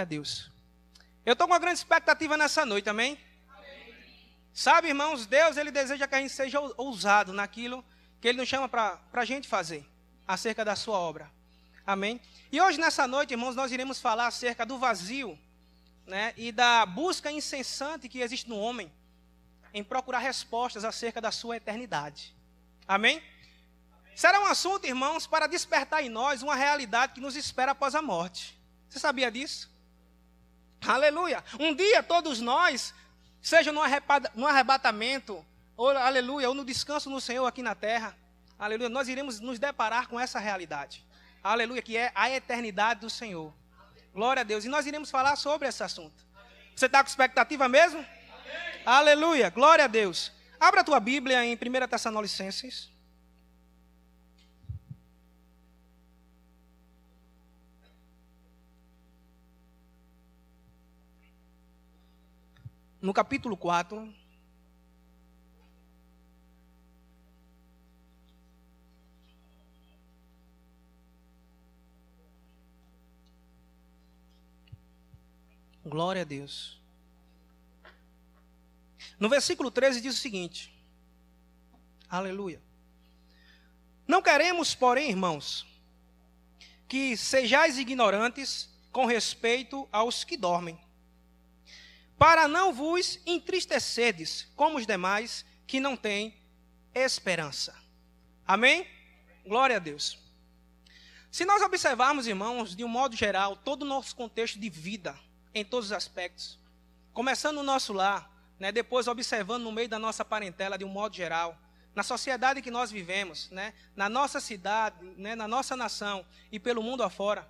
a Deus. Eu estou com uma grande expectativa nessa noite, amém? Sabe, irmãos, Deus, Ele deseja que a gente seja ousado naquilo que Ele nos chama para a gente fazer, acerca da sua obra. Amém? E hoje, nessa noite, irmãos, nós iremos falar acerca do vazio, né, e da busca incessante que existe no homem em procurar respostas acerca da sua eternidade. Amém? Será um assunto, irmãos, para despertar em nós uma realidade que nos espera após a morte. Você sabia disso? Aleluia! Um dia todos nós, seja no arrebatamento, ou aleluia, ou no descanso no Senhor aqui na terra, aleluia, nós iremos nos deparar com essa realidade. Aleluia, que é a eternidade do Senhor. Glória a Deus. E nós iremos falar sobre esse assunto. Você está com expectativa mesmo? Amém. Aleluia, glória a Deus. Abra a tua Bíblia em 1 Tessalonicenses. No capítulo 4. Glória a Deus. No versículo 13 diz o seguinte. Aleluia. Não queremos, porém, irmãos, que sejais ignorantes com respeito aos que dormem, para não vos entristecerdes como os demais que não têm esperança. Amém? Glória a Deus. Se nós observarmos, irmãos, de um modo geral, todo o nosso contexto de vida, em todos os aspectos, começando no nosso lar, né, depois observando no meio da nossa parentela, de um modo geral, na sociedade que nós vivemos, né, na nossa cidade, né, na nossa nação e pelo mundo afora,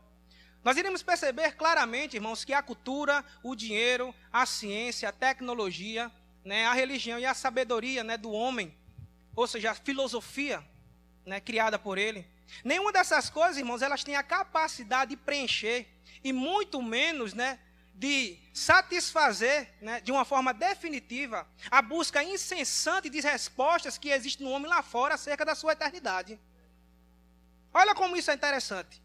nós iremos perceber claramente, irmãos, que a cultura, o dinheiro, a ciência, a tecnologia, né, a religião e a sabedoria, né, do homem, ou seja, a filosofia, né, criada por ele, nenhuma dessas coisas, irmãos, elas têm a capacidade de preencher e muito menos, né, de satisfazer, né, de uma forma definitiva a busca incessante de respostas que existe no homem lá fora acerca da sua eternidade. Olha como isso é interessante.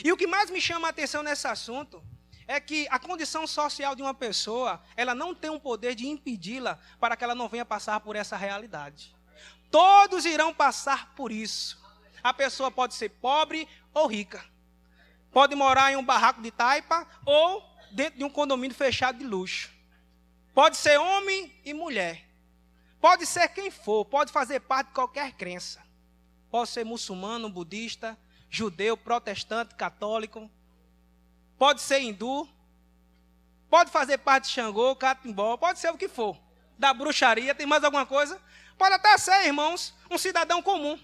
E o que mais me chama a atenção nesse assunto é que a condição social de uma pessoa, ela não tem um poder de impedi-la para que ela não venha passar por essa realidade. Todos irão passar por isso. A pessoa pode ser pobre ou rica. Pode morar em um barraco de taipa ou dentro de um condomínio fechado de luxo. Pode ser homem e mulher. Pode ser quem for, pode fazer parte de qualquer crença. Pode ser muçulmano, budista, judeu, protestante, católico. Pode ser hindu. Pode fazer parte de Xangô, Catimbó, pode ser o que for. Da bruxaria, tem mais alguma coisa? Pode até ser, irmãos, um cidadão comum,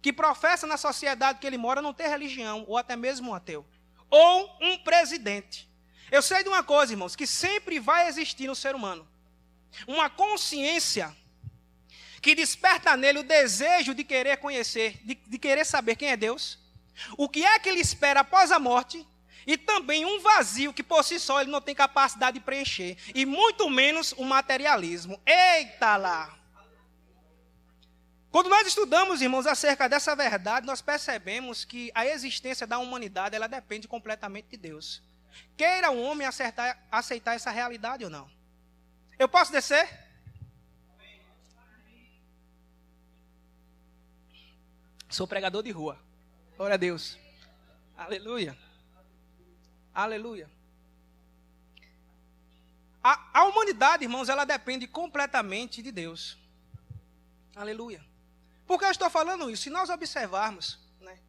que professa na sociedade que ele mora não ter religião, ou até mesmo um ateu. Ou um presidente. Eu sei de uma coisa, irmãos, que sempre vai existir no ser humano uma consciência que desperta nele o desejo de querer conhecer, de querer saber quem é Deus, o que é que ele espera após a morte, e também um vazio que por si só ele não tem capacidade de preencher, e muito menos o materialismo. Eita lá! Quando nós estudamos, irmãos, acerca dessa verdade, nós percebemos que a existência da humanidade, ela depende completamente de Deus. Queira o homem aceitar essa realidade ou não. Eu posso descer? Sou pregador de rua. Glória a Deus. Aleluia. Aleluia. A humanidade, irmãos, ela depende completamente de Deus. Aleluia. Por que eu estou falando isso? Se nós observarmos, né,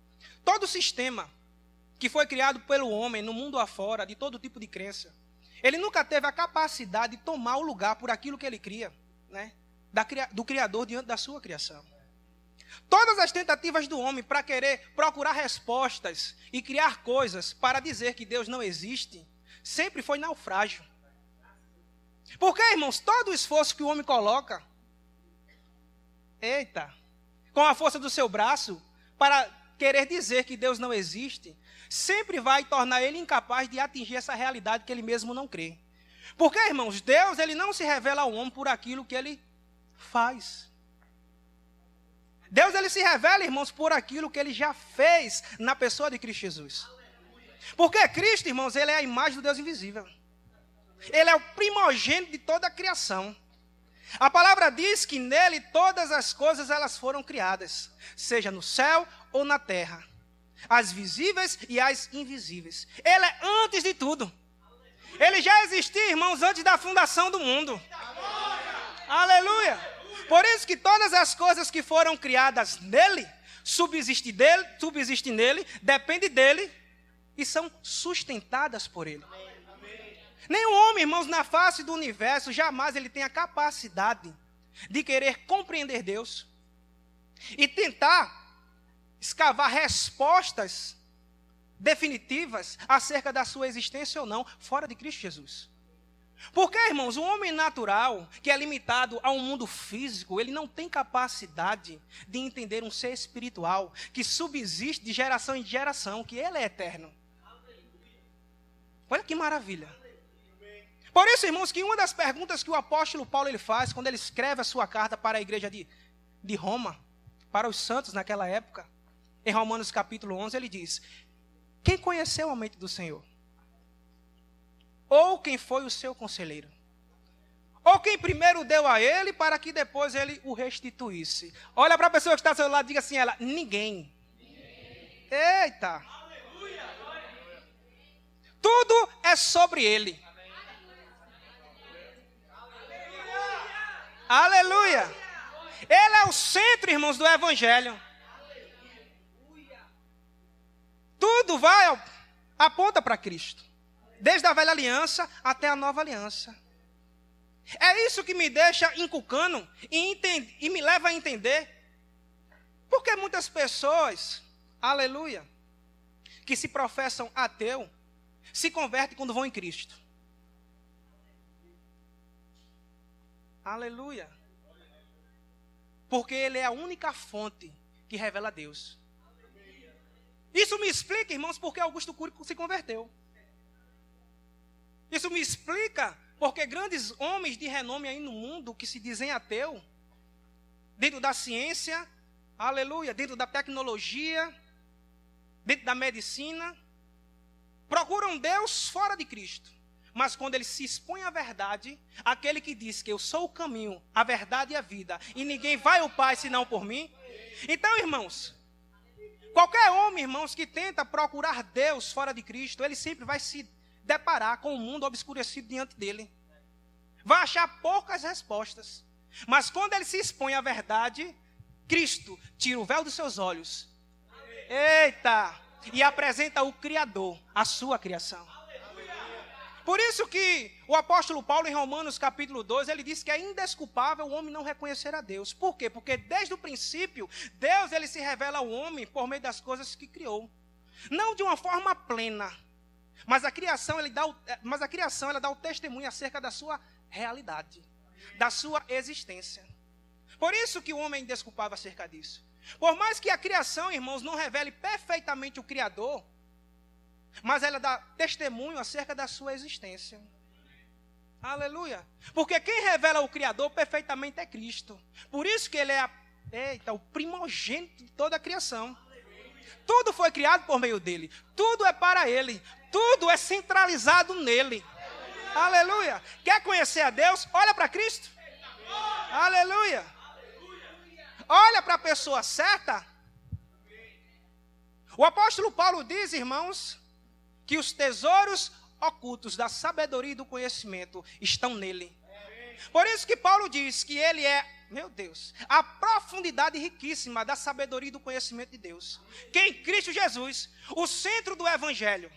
todo o sistema que foi criado pelo homem no mundo afora, de todo tipo de crença, ele nunca teve a capacidade de tomar o lugar por aquilo que ele cria, né, do Criador diante da sua criação. Todas as tentativas do homem para querer procurar respostas e criar coisas para dizer que Deus não existe, sempre foi naufrágio. Porque, irmãos, todo o esforço que o homem coloca, com a força do seu braço, para querer dizer que Deus não existe, sempre vai tornar ele incapaz de atingir essa realidade que ele mesmo não crê. Porque, irmãos, Deus, ele não se revela ao homem por aquilo que ele faz. Deus, ele se revela, irmãos, por aquilo que ele já fez na pessoa de Cristo Jesus. Porque Cristo, irmãos, ele é a imagem do Deus invisível. Ele é o primogênito de toda a criação. A palavra diz que nele todas as coisas elas foram criadas, seja no céu ou na terra, as visíveis e as invisíveis. Ele é antes de tudo. Ele já existia, irmãos, antes da fundação do mundo. Aleluia! Por isso que todas as coisas que foram criadas nele, subsistem nele, dependem dele e são sustentadas por ele. Nenhum homem, irmãos, na face do universo, jamais ele tem a capacidade de querer compreender Deus e tentar escavar respostas definitivas acerca da sua existência ou não, fora de Cristo Jesus. Porque, irmãos, o homem natural, que é limitado a um mundo físico, ele não tem capacidade de entender um ser espiritual que subsiste de geração em geração, que ele é eterno. Olha que maravilha. Por isso, irmãos, que uma das perguntas que o apóstolo Paulo ele faz, quando ele escreve a sua carta para a igreja de Roma, para os santos naquela época, em Romanos capítulo 11, ele diz: quem conheceu a mente do Senhor? Ou quem foi o seu conselheiro? Ou quem primeiro deu a ele para que depois ele o restituísse? Olha para a pessoa que está ao seu lado e diga assim a ela: ninguém. Eita! Tudo é sobre ele. Aleluia! Ele é o centro, irmãos, do evangelho. Tudo aponta para Cristo. Desde a velha aliança até a nova aliança. É isso que me deixa inculcando e me leva a entender porque muitas pessoas, aleluia, que se professam ateu, se convertem quando vão em Cristo. Aleluia. Porque ele é a única fonte que revela Deus. Isso me explica, irmãos, porque Augusto Cury se converteu. Isso me explica porque grandes homens de renome aí no mundo que se dizem ateu, dentro da ciência, aleluia, dentro da tecnologia, dentro da medicina, procuram Deus fora de Cristo. Mas quando ele se expõe à verdade, aquele que diz que eu sou o caminho, a verdade e a vida, e ninguém vai ao Pai senão por mim. Então, irmãos, qualquer homem, irmãos, que tenta procurar Deus fora de Cristo, ele sempre vai se deparar com o mundo obscurecido diante dele. Vai achar poucas respostas. Mas quando ele se expõe à verdade, Cristo tira o véu dos seus olhos. Eita! E apresenta o Criador, a sua criação. Por isso que o apóstolo Paulo, em Romanos capítulo 2, ele diz que é indesculpável o homem não reconhecer a Deus. Por quê? Porque desde o princípio, Deus ele se revela ao homem por meio das coisas que criou. Não de uma forma plena, mas a criação ela dá o testemunho acerca da sua realidade, da sua existência. Por isso que o homem é indesculpável acerca disso. Por mais que a criação, irmãos, não revele perfeitamente o Criador, mas ela dá testemunho acerca da sua existência. Aleluia. Porque quem revela o Criador perfeitamente é Cristo. Por isso que ele é o primogênito de toda a criação. Tudo foi criado por meio dele. Tudo é para ele. Tudo é centralizado nele. Aleluia. Quer conhecer a Deus? Olha para Cristo. Aleluia. Olha para a pessoa certa. O apóstolo Paulo diz, irmãos, que os tesouros ocultos da sabedoria e do conhecimento estão nele. Por isso que Paulo diz que ele é, meu Deus, a profundidade riquíssima da sabedoria e do conhecimento de Deus. Que em Cristo Jesus, o centro do evangelho.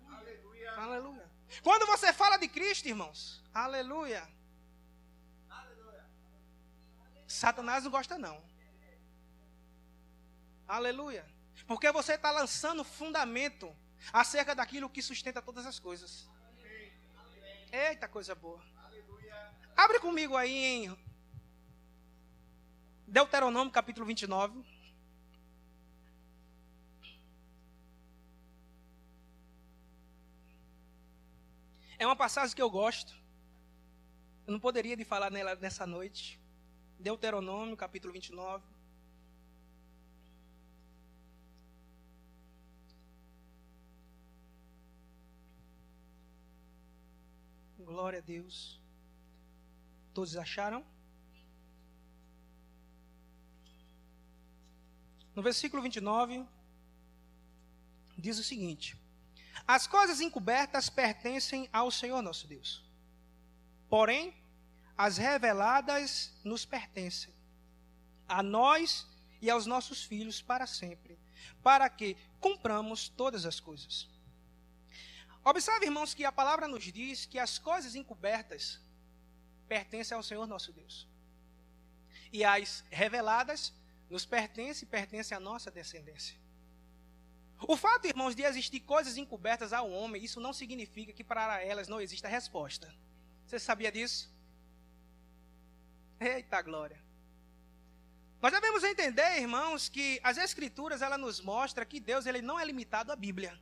Aleluia. Aleluia. Quando você fala de Cristo, irmãos, aleluia. Satanás não gosta não. Aleluia. Porque você está lançando fundamento acerca daquilo que sustenta todas as coisas. Eita, coisa boa. Abre comigo aí em Deuteronômio capítulo 29. É uma passagem que eu gosto. Eu não poderia de falar nela nessa noite. Deuteronômio capítulo 29. Glória a Deus. Todos acharam? No versículo 29, diz o seguinte: as coisas encobertas pertencem ao Senhor nosso Deus. Porém, as reveladas nos pertencem, a nós e aos nossos filhos para sempre, para que cumpramos todas as coisas. Observe, irmãos, que a palavra nos diz que as coisas encobertas pertencem ao Senhor nosso Deus. E as reveladas nos pertencem e pertencem à nossa descendência. O fato, irmãos, de existir coisas encobertas ao homem, isso não significa que para elas não exista resposta. Você sabia disso? Eita glória! Nós devemos entender, irmãos, que as Escrituras ela nos mostra que Deus ele não é limitado à Bíblia.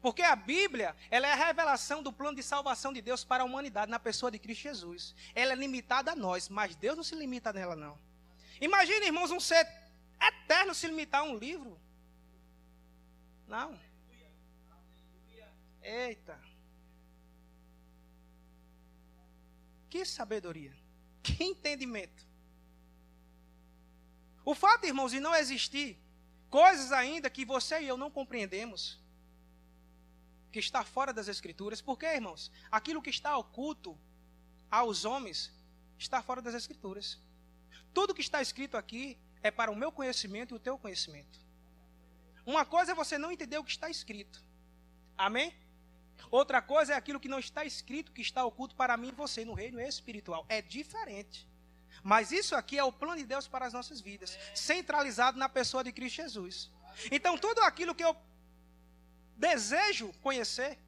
Porque a Bíblia ela é a revelação do plano de salvação de Deus para a humanidade na pessoa de Cristo Jesus. Ela é limitada a nós, mas Deus não se limita nela, não. Imagine, irmãos, um ser eterno se limitar a um livro. Não. Eita. Que sabedoria. Que entendimento. O fato, irmãos, de não existir coisas ainda que você e eu não compreendemos, que está fora das Escrituras. Por quê, irmãos? Aquilo que está oculto aos homens está fora das Escrituras. Tudo que está escrito aqui é para o meu conhecimento e o teu conhecimento. Uma coisa é você não entender o que está escrito. Amém? Outra coisa é aquilo que não está escrito, que está oculto para mim e você no reino espiritual. É diferente. Mas isso aqui é o plano de Deus para as nossas vidas, centralizado na pessoa de Cristo Jesus. Então, tudo aquilo que eu desejo conhecer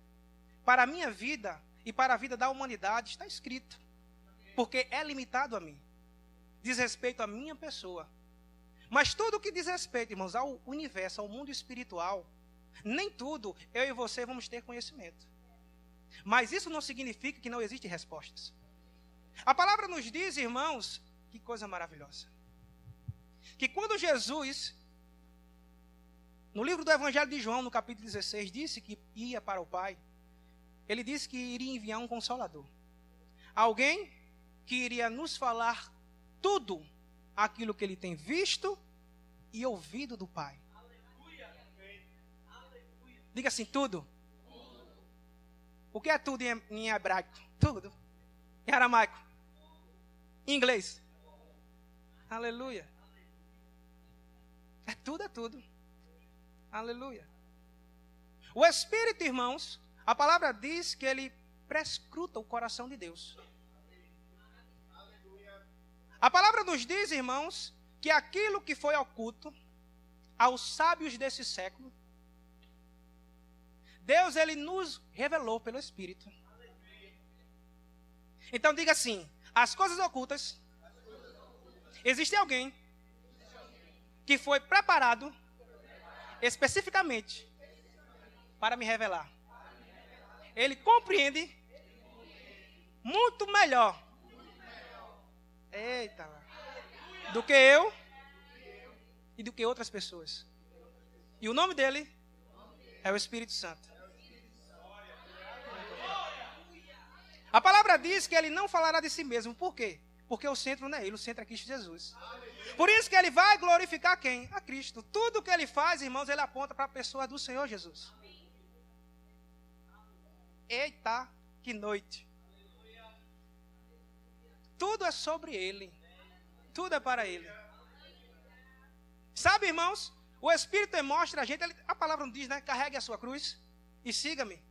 para a minha vida e para a vida da humanidade está escrito. Porque é limitado a mim. Diz respeito à minha pessoa. Mas tudo que diz respeito, irmãos, ao universo, ao mundo espiritual, nem tudo eu e você vamos ter conhecimento. Mas isso não significa que não existem respostas. A palavra nos diz, irmãos, que coisa maravilhosa, que quando Jesus, no livro do Evangelho de João, no capítulo 16, disse que ia para o Pai, ele disse que iria enviar um Consolador. Alguém que iria nos falar tudo aquilo que ele tem visto e ouvido do Pai. Diga assim, tudo. O que é tudo em hebraico? Tudo. Em aramaico? Em inglês? Aleluia. É tudo, é tudo. Aleluia. O Espírito, irmãos, a palavra diz que ele prescruta o coração de Deus. A palavra nos diz, irmãos, que aquilo que foi oculto aos sábios desse século, Deus ele nos revelou pelo Espírito. Então diga assim, as coisas ocultas, existe alguém que foi preparado especificamente para me revelar. Ele compreende muito melhor, eita, do que eu e do que outras pessoas. E o nome dele é o Espírito Santo. A palavra diz que ele não falará de si mesmo. Por quê? Porque o centro não é ele, o centro é Cristo Jesus. Por isso que ele vai glorificar quem? A Cristo. Tudo que ele faz, irmãos, ele aponta para a pessoa do Senhor Jesus. Eita, que noite. Tudo é sobre ele. Tudo é para ele. Sabe, irmãos, o Espírito mostra a gente, a palavra não diz, né? Carregue a sua cruz e siga-me,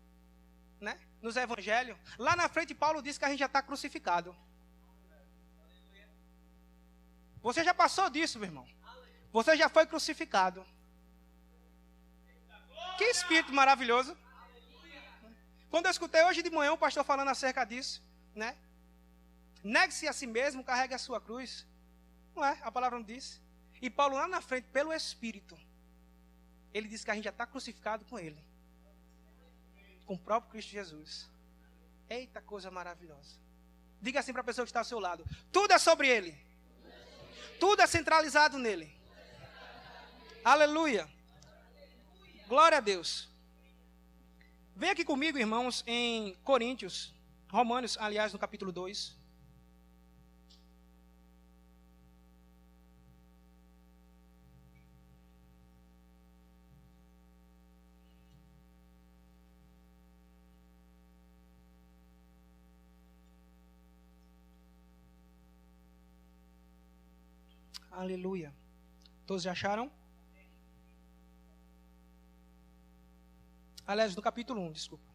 né? Nos evangelhos. Lá na frente, Paulo diz que a gente já está crucificado. Você já passou disso, meu irmão. Você já foi crucificado. Que espírito maravilhoso. Quando eu escutei hoje de manhã o pastor falando acerca disso, né? Negue-se a si mesmo, carregue a sua cruz. Não é? A palavra não diz. E Paulo lá na frente, pelo Espírito, ele diz que a gente já está crucificado com ele. Com o próprio Cristo Jesus. Eita, coisa maravilhosa. Diga assim para a pessoa que está ao seu lado. Tudo é sobre ele. Tudo é centralizado nele. Aleluia. Glória a Deus. Vem aqui comigo, irmãos, em Coríntios, Romanos, aliás, no capítulo 2. Aleluia. Todos já acharam? Aliás, no capítulo 1, desculpa.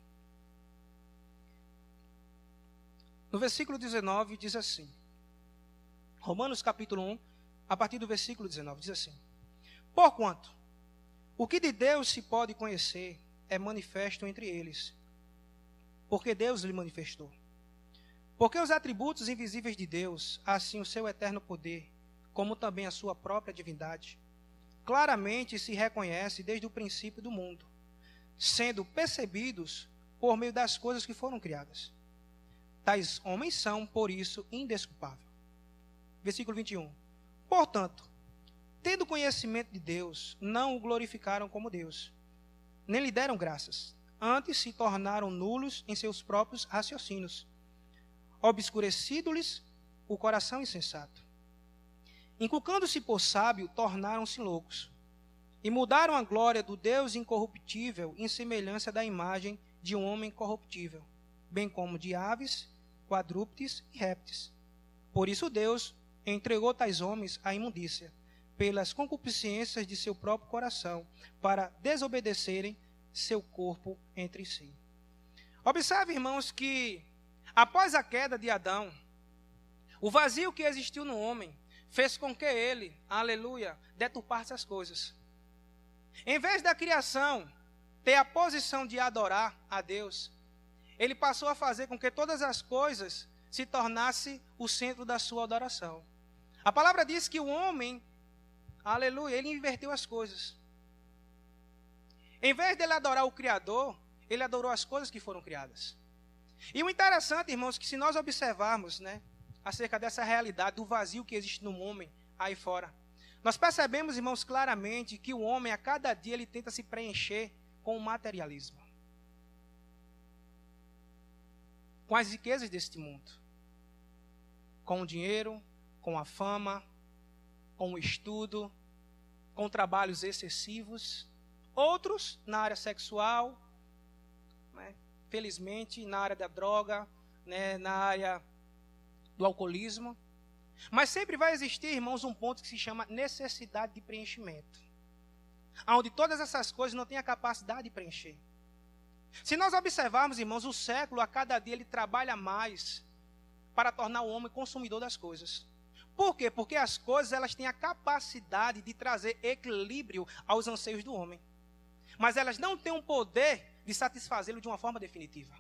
No versículo 19 diz assim. Romanos capítulo 1, a partir do versículo 19, diz assim. Porquanto, o que de Deus se pode conhecer é manifesto entre eles, porque Deus lhe manifestou. Porque os atributos invisíveis de Deus, assim o seu eterno poder, como também a sua própria divindade, claramente se reconhece desde o princípio do mundo, sendo percebidos por meio das coisas que foram criadas. Tais homens são, por isso, indesculpáveis. Versículo 21. Portanto, tendo conhecimento de Deus, não o glorificaram como Deus, nem lhe deram graças, antes se tornaram nulos em seus próprios raciocínios, obscurecido-lhes o coração insensato. Inculcando-se por sábio, tornaram-se loucos, e mudaram a glória do Deus incorruptível em semelhança da imagem de um homem corruptível, bem como de aves, quadrúpedes e répteis. Por isso Deus entregou tais homens à imundícia, pelas concupiscências de seu próprio coração, para desobedecerem seu corpo entre si. Observe, irmãos, que após a queda de Adão, o vazio que existiu no homem fez com que ele, aleluia, deturpasse as coisas. Em vez da criação ter a posição de adorar a Deus, ele passou a fazer com que todas as coisas se tornassem o centro da sua adoração. A palavra diz que o homem, aleluia, ele inverteu as coisas. Em vez dele adorar o Criador, ele adorou as coisas que foram criadas. E o interessante, irmãos, que se nós observarmos, acerca dessa realidade, do vazio que existe no homem aí fora, nós percebemos, irmãos, claramente que o homem, a cada dia, ele tenta se preencher com o materialismo, com as riquezas deste mundo, com o dinheiro, com a fama, com o estudo, com trabalhos excessivos, outros na área sexual, felizmente na área da droga, na área do alcoolismo. Mas sempre vai existir, irmãos, um ponto que se chama necessidade de preenchimento, onde todas essas coisas não têm a capacidade de preencher. Se nós observarmos, irmãos, o século, a cada dia ele trabalha mais para tornar o homem consumidor das coisas. Por quê? Porque as coisas, elas têm a capacidade de trazer equilíbrio aos anseios do homem, mas elas não têm o poder de satisfazê-lo de uma forma definitiva.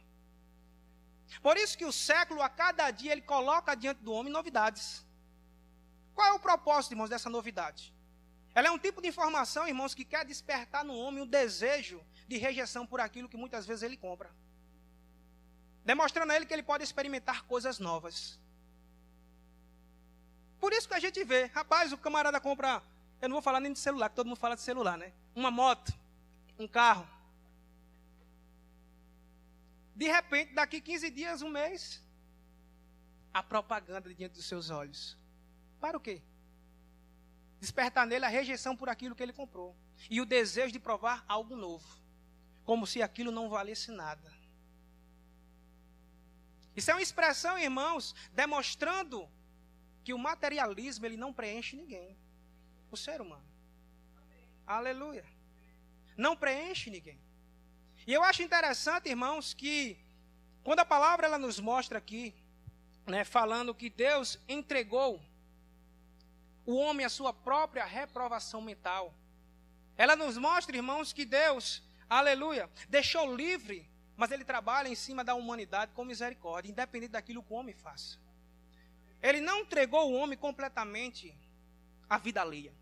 Por isso que o século, a cada dia, ele coloca diante do homem novidades. Qual é o propósito, irmãos, dessa novidade? Ela é um tipo de informação, irmãos, que quer despertar no homem o desejo de rejeição por aquilo que muitas vezes ele compra, demonstrando a ele que ele pode experimentar coisas novas. Por isso que a gente vê, rapaz, o camarada compra, eu não vou falar nem de celular, que todo mundo fala de celular, uma moto, um carro. De repente, daqui 15 dias, um mês, a propaganda diante dos seus olhos. Para o quê? Despertar nele a rejeição por aquilo que ele comprou. E o desejo de provar algo novo. Como se aquilo não valesse nada. Isso é uma expressão, irmãos, demonstrando que o materialismo, ele não preenche ninguém. O ser humano. Aleluia. Não preenche ninguém. E eu acho interessante, irmãos, que quando a palavra ela nos mostra aqui, falando que Deus entregou o homem à sua própria reprovação mental, ela nos mostra, irmãos, que Deus, aleluia, deixou livre, mas ele trabalha em cima da humanidade com misericórdia, independente daquilo que o homem faça. Ele não entregou o homem completamente à vida alheia.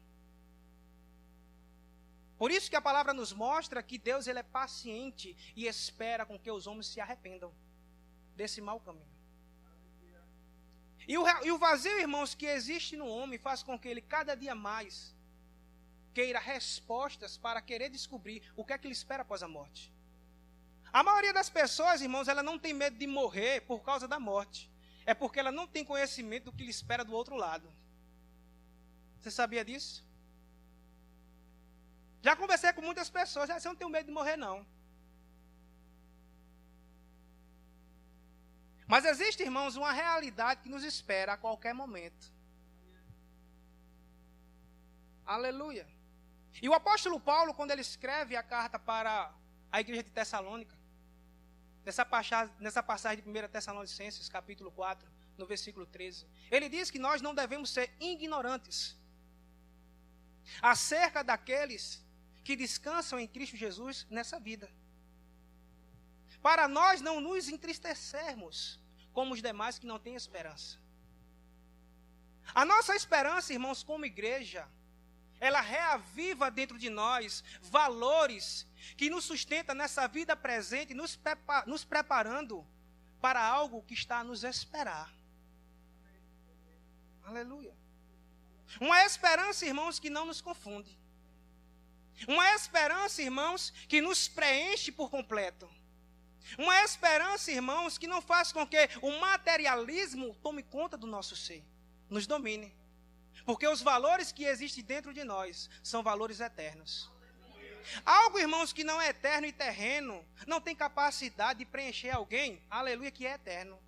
Por isso que a palavra nos mostra que Deus ele é paciente e espera com que os homens se arrependam desse mau caminho. E o vazio, irmãos, que existe no homem faz com que ele cada dia mais queira respostas para querer descobrir o que é que ele espera após a morte. A maioria das pessoas, irmãos, ela não tem medo de morrer por causa da morte. É porque ela não tem conhecimento do que lhe espera do outro lado. Você sabia disso? Já conversei com muitas pessoas, você não tem medo de morrer, não. Mas existe, irmãos, uma realidade que nos espera a qualquer momento. Aleluia. E o apóstolo Paulo, quando ele escreve a carta para a igreja de Tessalônica, nessa passagem de 1 Tessalonicenses, capítulo 4, no versículo 13, ele diz que nós não devemos ser ignorantes acerca daqueles que descansam em Cristo Jesus nessa vida, para nós não nos entristecermos como os demais que não têm esperança. A nossa esperança, irmãos, como igreja, ela reaviva dentro de nós valores que nos sustentam nessa vida presente, nos preparando para algo que está a nos esperar. Aleluia. Uma esperança, irmãos, que não nos confunde. Uma esperança, irmãos, que nos preenche por completo. Uma esperança, irmãos, que não faz com que o materialismo tome conta do nosso ser, nos domine. Porque os valores que existem dentro de nós são valores eternos. Algo, irmãos, que não é eterno e terreno, não tem capacidade de preencher alguém, aleluia, que é eterno.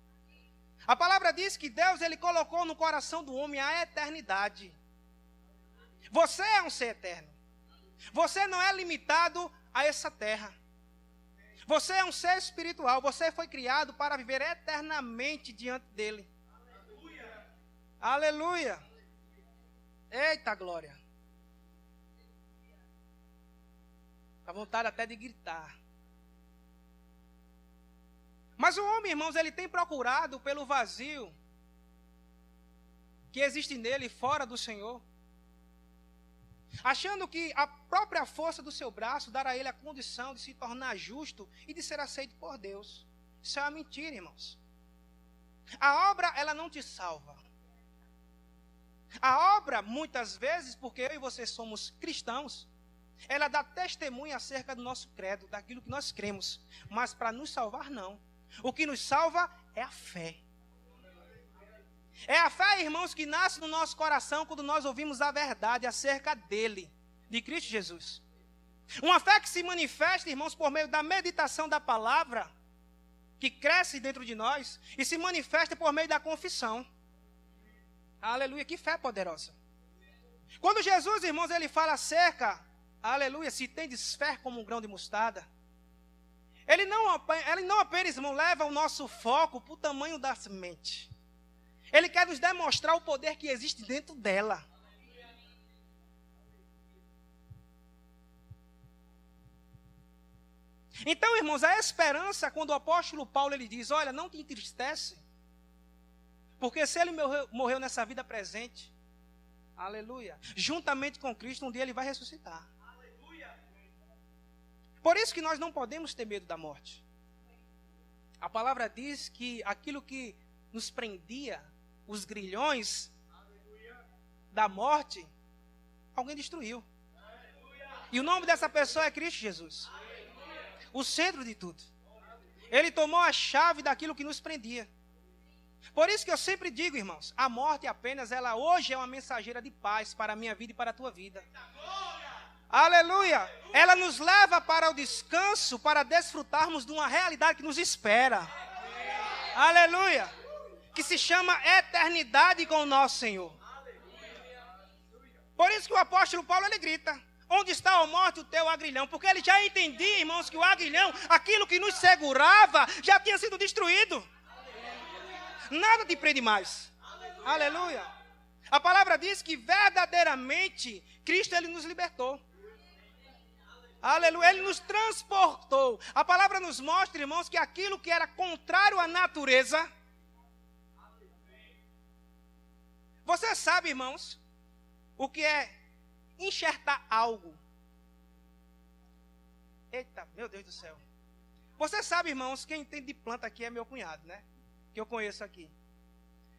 A palavra diz que Deus, ele colocou no coração do homem a eternidade. Você é um ser eterno. Você não é limitado a essa terra. Você é um ser espiritual. Você foi criado para viver eternamente diante dele. Aleluia. Aleluia. Eita glória. Dá vontade até de gritar. Mas o homem, irmãos, ele tem procurado pelo vazio que existe nele fora do Senhor, achando que a própria força do seu braço dará a ele a condição de se tornar justo e de ser aceito por Deus. Isso é uma mentira, irmãos. A obra, ela não te salva. A obra, muitas vezes, porque eu e você somos cristãos, ela dá testemunho acerca do nosso credo, daquilo que nós cremos. Mas para nos salvar, não. O que nos salva é a fé. É a fé, irmãos, que nasce no nosso coração quando nós ouvimos a verdade acerca dele, de Cristo Jesus. Uma fé que se manifesta, irmãos, por meio da meditação da palavra, que cresce dentro de nós, e se manifesta por meio da confissão. Aleluia, que fé poderosa. Quando Jesus, irmãos, ele fala acerca, aleluia, se tendes fé como um grão de mostarda, ele não apenas, irmão, leva o nosso foco para o tamanho da semente. Ele quer nos demonstrar o poder que existe dentro dela. Então, irmãos, a esperança, quando o apóstolo Paulo ele diz, olha, não te entristece, porque se ele morreu nessa vida presente, aleluia, juntamente com Cristo, um dia ele vai ressuscitar. Por isso que nós não podemos ter medo da morte. A palavra diz que aquilo que nos prendia, os grilhões da morte, alguém destruiu. E o nome dessa pessoa é Cristo Jesus. O centro de tudo. Ele tomou a chave daquilo que nos prendia. Por isso que eu sempre digo, irmãos, a morte apenas, ela hoje é uma mensageira de paz para a minha vida e para a tua vida. Aleluia! Ela nos leva para o descanso, para desfrutarmos de uma realidade que nos espera. Aleluia! Que se chama eternidade com o nosso Senhor. Por isso que o apóstolo Paulo, ele grita, onde está, ó morte, o teu aguilhão? Porque ele já entendia, irmãos, que o aguilhão, aquilo que nos segurava, já tinha sido destruído. Nada te prende mais. Aleluia! A palavra diz que verdadeiramente Cristo, ele nos libertou. Aleluia, ele nos transportou. A palavra nos mostra, irmãos, que aquilo que era contrário à natureza. Você sabe, irmãos, o que é enxertar algo? Eita, meu Deus do céu. Você sabe, irmãos, quem entende de planta aqui é meu cunhado, né? Que eu conheço aqui.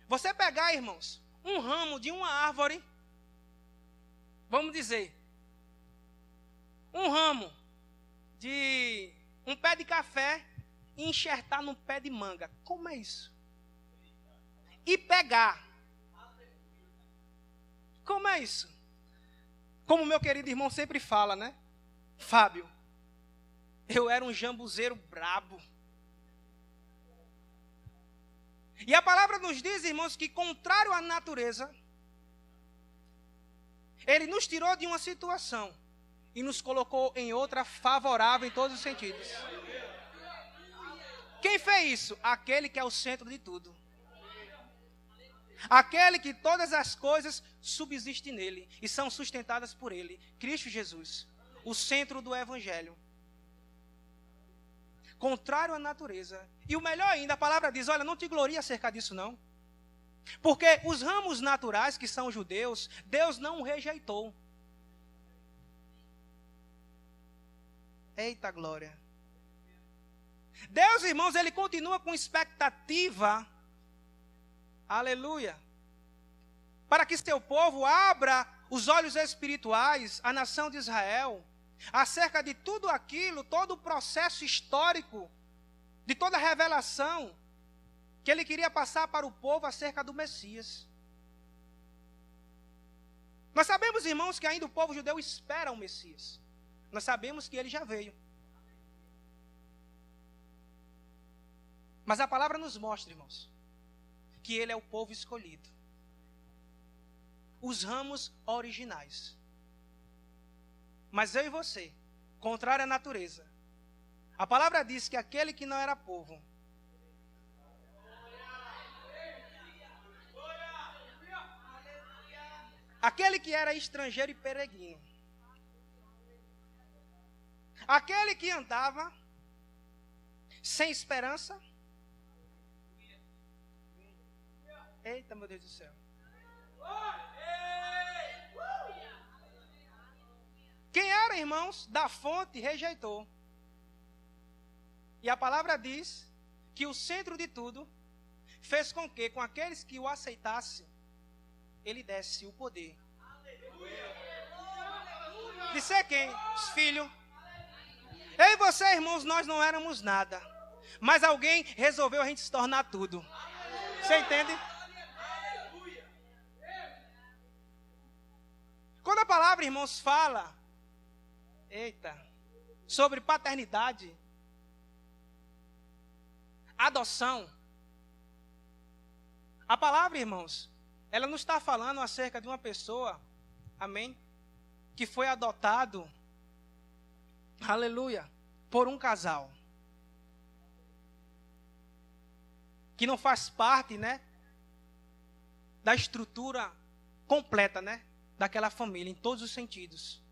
Você pegar, irmãos, um ramo de uma árvore, vamos dizer, um ramo de um pé de café e enxertar num pé de manga. Como é isso? E pegar. Como é isso? Como meu querido irmão sempre fala, né? Fábio, eu era um jambuzeiro brabo. E a palavra nos diz, irmãos, que contrário à natureza, ele nos tirou de uma situação e nos colocou em outra favorável em todos os sentidos. Quem fez isso? Aquele que é o centro de tudo. Aquele que todas as coisas subsistem nele e são sustentadas por ele. Cristo Jesus, o centro do evangelho. Contrário à natureza. E o melhor ainda, a palavra diz, olha, não te glorie acerca disso não. Porque os ramos naturais, que são judeus, Deus não o rejeitou. Eita glória. Deus, irmãos, ele continua com expectativa, aleluia, para que seu povo abra os olhos espirituais, a nação de Israel, acerca de tudo aquilo, todo o processo histórico, de toda a revelação que ele queria passar para o povo acerca do Messias. Nós sabemos, irmãos, que ainda o povo judeu espera o Messias. Nós sabemos que ele já veio. Mas a palavra nos mostra, irmãos, que ele é o povo escolhido. Os ramos originais. Mas eu e você, contrário à natureza, a palavra diz que aquele que não era povo, aquele que era estrangeiro e peregrino, aquele que andava sem esperança, eita meu Deus do céu, quem era, irmãos, da fonte, rejeitou. E a palavra diz que o centro de tudo fez com que, com aqueles que o aceitassem, ele desse o poder. De ser quem? Os filhos. Eu e você, irmãos, nós não éramos nada. Mas alguém resolveu a gente se tornar tudo. Você entende? Quando a palavra, irmãos, fala, sobre paternidade, adoção, a palavra, irmãos, ela não está falando acerca de uma pessoa, amém, que foi adotado, aleluia, por um casal, que não faz parte, né, da estrutura completa, né, daquela família, em todos os sentidos.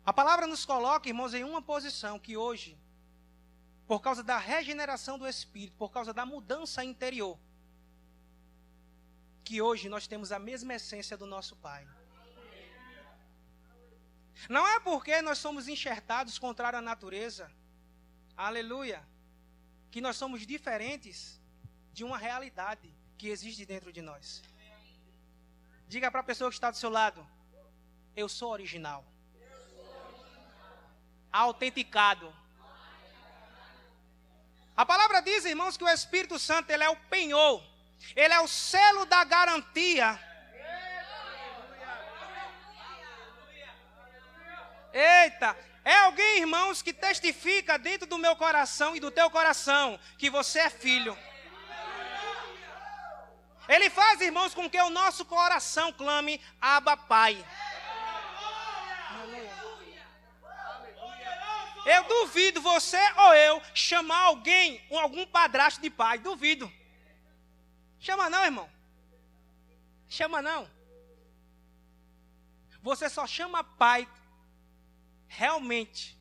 A palavra nos coloca, irmãos, em uma posição que hoje, por causa da regeneração do Espírito, por causa da mudança interior, que hoje nós temos a mesma essência do nosso Pai. Não é porque nós somos enxertados contrário à natureza, aleluia, que nós somos diferentes de uma realidade que existe dentro de nós. Diga para a pessoa que está do seu lado, eu sou original. Autenticado. A palavra diz, irmãos, que o Espírito Santo, ele é o penhor, ele é o selo da garantia. Eita, é alguém, irmãos, que testifica dentro do meu coração e do teu coração que você é filho. Ele faz, irmãos, com que o nosso coração clame, Abba, Pai. Eu duvido você ou eu chamar alguém, algum padrasto de pai. Duvido. Chama não, irmão. Chama não. Você só chama pai realmente.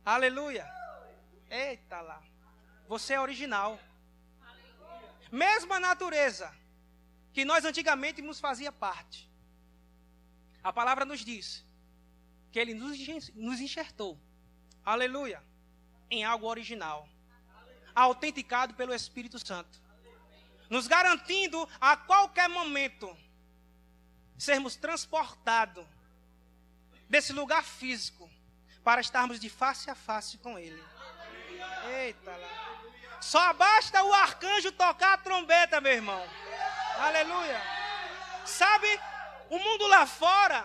Aleluia. Eita lá. Você é original. Mesma natureza que nós antigamente nos fazia parte. A palavra nos diz que ele nos enxertou. Aleluia, em algo original, autenticado pelo Espírito Santo, nos garantindo a qualquer momento sermos transportados desse lugar físico para estarmos de face a face com Ele. Eita lá. Só basta o arcanjo tocar a trombeta, meu irmão. Aleluia. Sabe, o mundo lá fora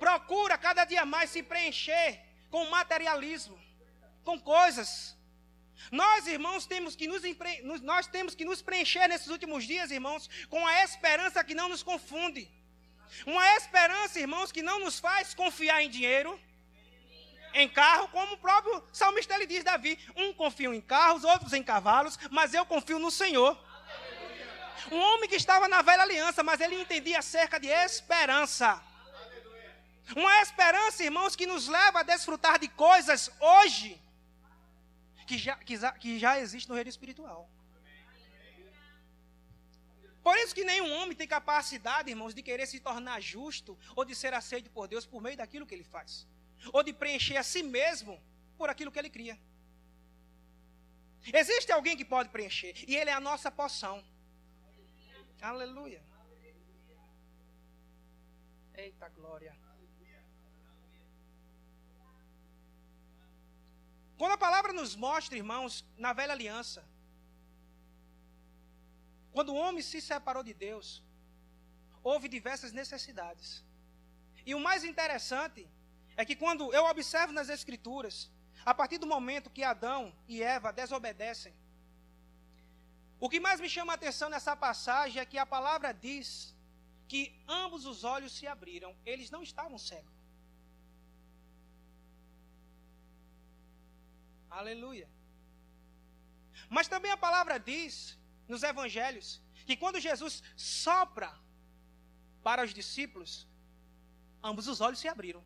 procura cada dia mais se preencher com materialismo, com coisas. Nós, irmãos, temos que nos preencher nesses últimos dias, irmãos, com a esperança que não nos confunde. Uma esperança, irmãos, que não nos faz confiar em dinheiro, em carro, como o próprio salmista ele diz, Davi. Um confia em carros, outros em cavalos, mas eu confio no Senhor. Um homem que estava na velha aliança, mas ele entendia acerca de esperança. Uma esperança, irmãos, que nos leva a desfrutar de coisas hoje que já existe no reino espiritual. Por isso que nenhum homem tem capacidade, irmãos, de querer se tornar justo ou de ser aceito por Deus por meio daquilo que ele faz. Ou de preencher a si mesmo por aquilo que ele cria. Existe alguém que pode preencher, e ele é a nossa porção. Aleluia. Eita glória. Quando a palavra nos mostra, irmãos, na velha aliança, quando o homem se separou de Deus, houve diversas necessidades. E o mais interessante é que quando eu observo nas Escrituras, a partir do momento que Adão e Eva desobedecem, o que mais me chama a atenção nessa passagem é que a palavra diz que ambos os olhos se abriram. Eles não estavam cegos. Aleluia. Mas também a palavra diz, nos evangelhos, que quando Jesus sopra para os discípulos, ambos os olhos se abriram.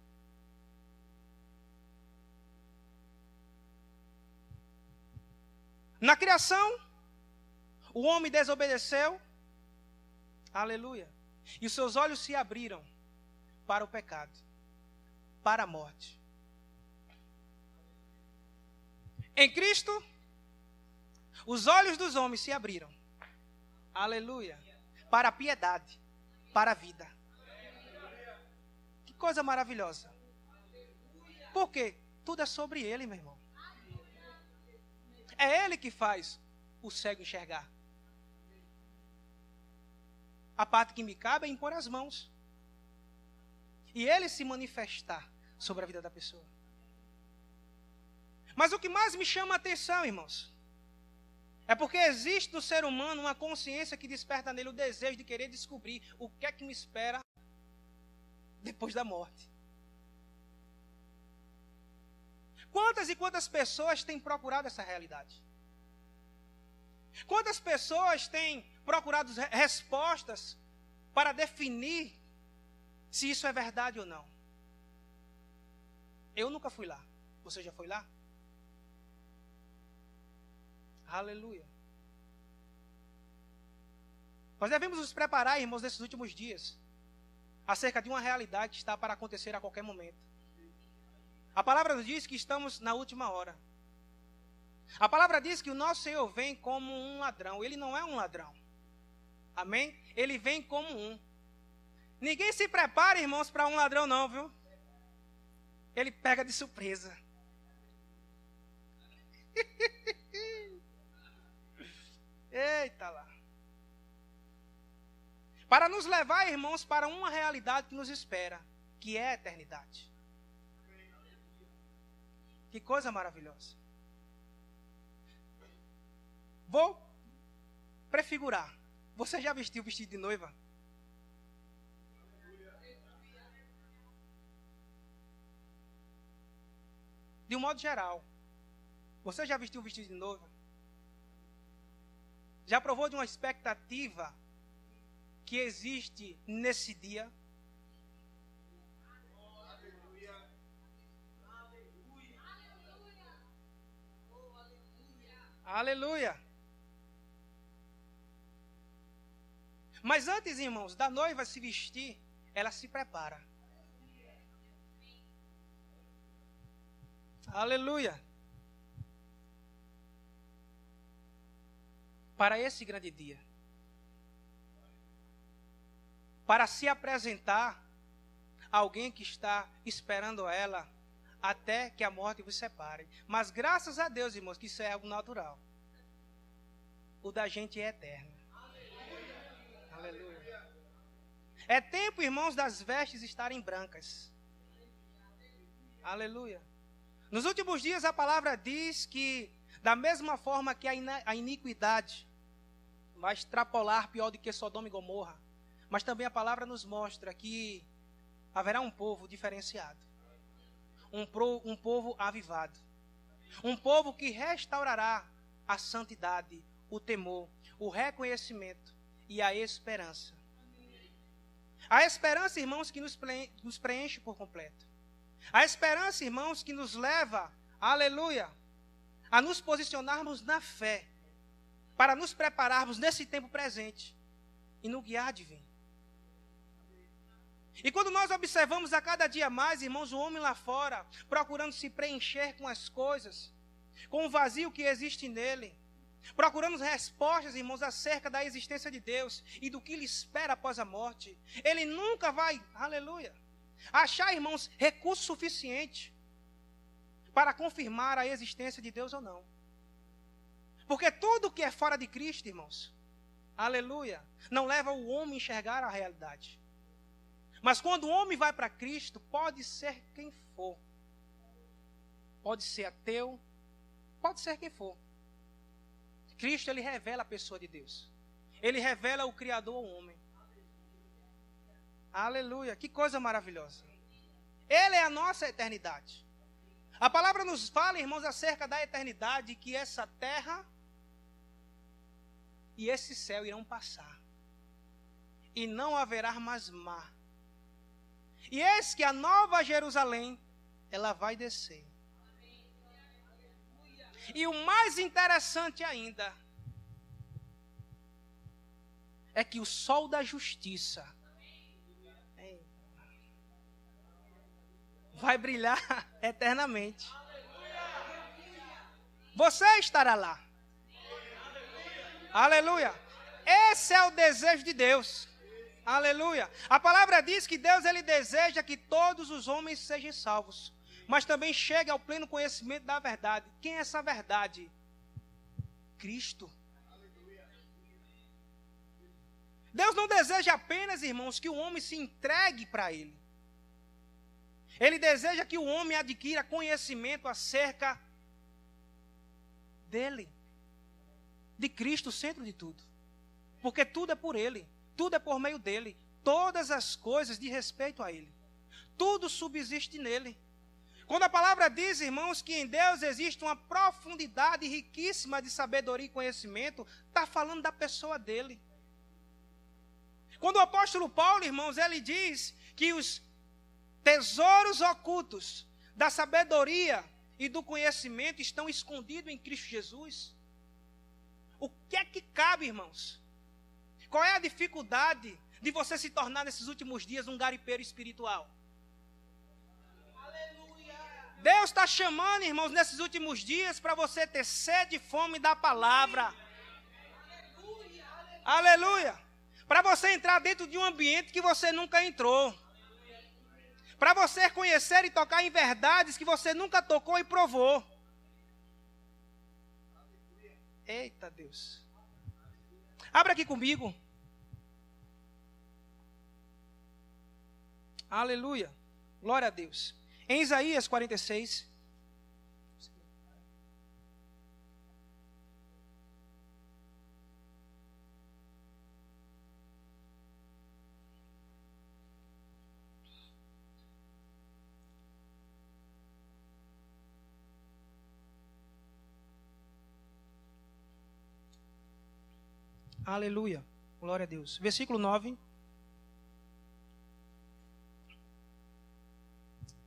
Na criação, o homem desobedeceu, aleluia, e os seus olhos se abriram para o pecado, para a morte. Em Cristo, os olhos dos homens se abriram, aleluia, para a piedade, para a vida. Que coisa maravilhosa. Por quê? Tudo é sobre Ele, meu irmão. É Ele que faz o cego enxergar. A parte que me cabe é impor as mãos. E Ele se manifestar sobre a vida da pessoa. Mas o que mais me chama a atenção, irmãos, é porque existe no ser humano uma consciência que desperta nele o desejo de querer descobrir o que é que me espera depois da morte. Quantas e quantas pessoas têm procurado essa realidade? Quantas pessoas têm procurado respostas para definir se isso é verdade ou não? Eu nunca fui lá. Você já foi lá? Aleluia. Nós devemos nos preparar, irmãos, nesses últimos dias, acerca de uma realidade que está para acontecer a qualquer momento. A palavra nos diz que estamos na última hora. A palavra diz que o nosso Senhor vem como um ladrão. Ele não é um ladrão. Amém? Ele vem como um. Ninguém se prepara, irmãos, para um ladrão não, viu? Ele pega de surpresa. Eita lá. Para nos levar, irmãos, para uma realidade que nos espera, que é a eternidade. Que coisa maravilhosa. Vou prefigurar. Você já vestiu o vestido de noiva? De um modo geral. Você já vestiu o vestido de noiva? Já provou de uma expectativa que existe nesse dia? Aleluia. Mas antes, irmãos, da noiva se vestir, ela se prepara. Aleluia. Para esse grande dia. Para se apresentar a alguém que está esperando ela até que a morte vos separe. Mas graças a Deus, irmãos, que isso é algo natural. O da gente é eterno. Aleluia. É tempo, irmãos, das vestes estarem brancas. Aleluia. Nos últimos dias a palavra diz que, da mesma forma que a iniquidade vai extrapolar pior do que Sodoma e Gomorra, mas também a palavra nos mostra que haverá um povo diferenciado. Um povo avivado. Um povo que restaurará a santidade, o temor, o reconhecimento e a esperança. A esperança, irmãos, que nos preenche por completo. A esperança, irmãos, que nos leva, aleluia, a nos posicionarmos na fé, para nos prepararmos nesse tempo presente e no guiar de vir. E quando nós observamos a cada dia mais, irmãos, o homem lá fora, procurando se preencher com as coisas, com o vazio que existe nele, procurando respostas, irmãos, acerca da existência de Deus e do que lhe espera após a morte, ele nunca vai, aleluia, achar, irmãos, recurso suficiente para confirmar a existência de Deus ou não. Porque tudo que é fora de Cristo, irmãos, aleluia, não leva o homem a enxergar a realidade. Mas quando o homem vai para Cristo, pode ser quem for. Pode ser ateu, pode ser quem for. Cristo, ele revela a pessoa de Deus. Ele revela o Criador ao homem. Aleluia, que coisa maravilhosa. Ele é a nossa eternidade. A palavra nos fala, irmãos, acerca da eternidade, que essa terra e esse céu irão passar. E não haverá mais mar. E eis que a nova Jerusalém, ela vai descer. E o mais interessante ainda, é que o sol da justiça vai brilhar eternamente. Você estará lá. Aleluia. Esse é o desejo de Deus. Aleluia. A palavra diz que Deus, ele deseja que todos os homens sejam salvos, mas também chegue ao pleno conhecimento da verdade. Quem é essa verdade? Cristo. Deus não deseja apenas, irmãos, que o homem se entregue para ele. Ele deseja que o homem adquira conhecimento acerca dele, de Cristo, o centro de tudo. Porque tudo é por ele. Tudo é por meio dele. Todas as coisas de respeito a ele. Tudo subsiste nele. Quando a palavra diz, irmãos, que em Deus existe uma profundidade riquíssima de sabedoria e conhecimento, está falando da pessoa dele. Quando o apóstolo Paulo, irmãos, ele diz que os tesouros ocultos da sabedoria e do conhecimento estão escondidos em Cristo Jesus. O que é que cabe, irmãos? Qual é a dificuldade de você se tornar nesses últimos dias um garipeiro espiritual? Aleluia. Deus está chamando, irmãos, nesses últimos dias para você ter sede e fome da palavra. Aleluia. Aleluia. Para você entrar dentro de um ambiente que você nunca entrou. Para você conhecer e tocar em verdades que você nunca tocou e provou. Eita Deus. Abra aqui comigo. Aleluia. Glória a Deus. Em Isaías 46. Aleluia. Glória a Deus. Versículo 9.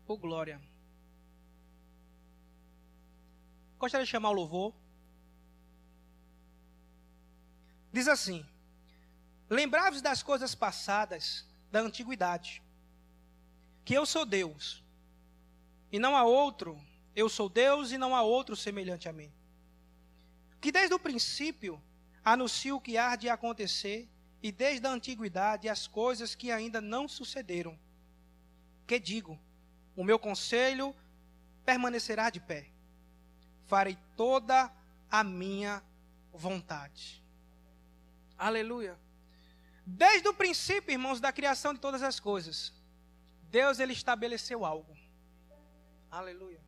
Oh, glória. Gostaria de chamar o louvor. Diz assim: lembrai-vos das coisas passadas da antiguidade, que eu sou Deus, e não há outro. Eu sou Deus e não há outro semelhante a mim. Que desde o princípio anuncio o que há de acontecer, e desde a antiguidade as coisas que ainda não sucederam. Que digo, o meu conselho permanecerá de pé. Farei toda a minha vontade. Aleluia. Desde o princípio, irmãos, da criação de todas as coisas, Deus, ele estabeleceu algo. Aleluia.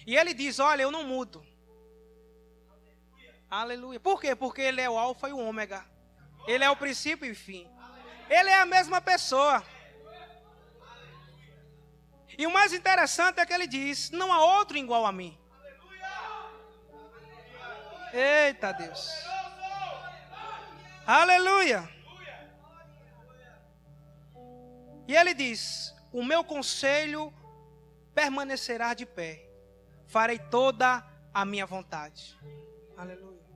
E ele diz, olha, eu não mudo. Aleluia. Por quê? Porque ele é o alfa e o ômega. Ele é o princípio e o fim. Ele é a mesma pessoa. E o mais interessante é que ele diz, não há outro igual a mim. Eita Deus. Aleluia. E ele diz, o meu conselho permanecerá de pé. Farei toda a minha vontade. Aleluia.